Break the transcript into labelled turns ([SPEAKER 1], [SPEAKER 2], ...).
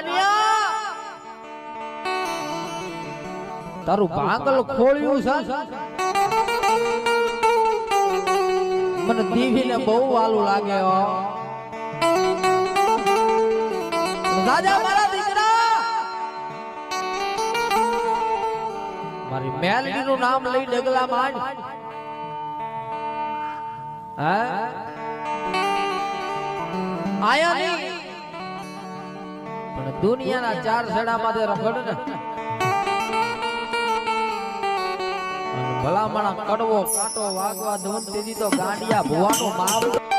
[SPEAKER 1] કાનિયા તારું ભાંગલ ખોળ્યું છે મને દીવીને બહુ વાલું લાગે હો રાજા મારા દીકરા મારી મેલડીનું નામ લઈ ડગલા માંડ આયા નહીં પણ દુનિયાના ચાર છેડામાં તે રખડ ને ભલામણા કડવો કાંટો વાગવા દોન તેની તો ગાંડિયા ભુવાનો માવ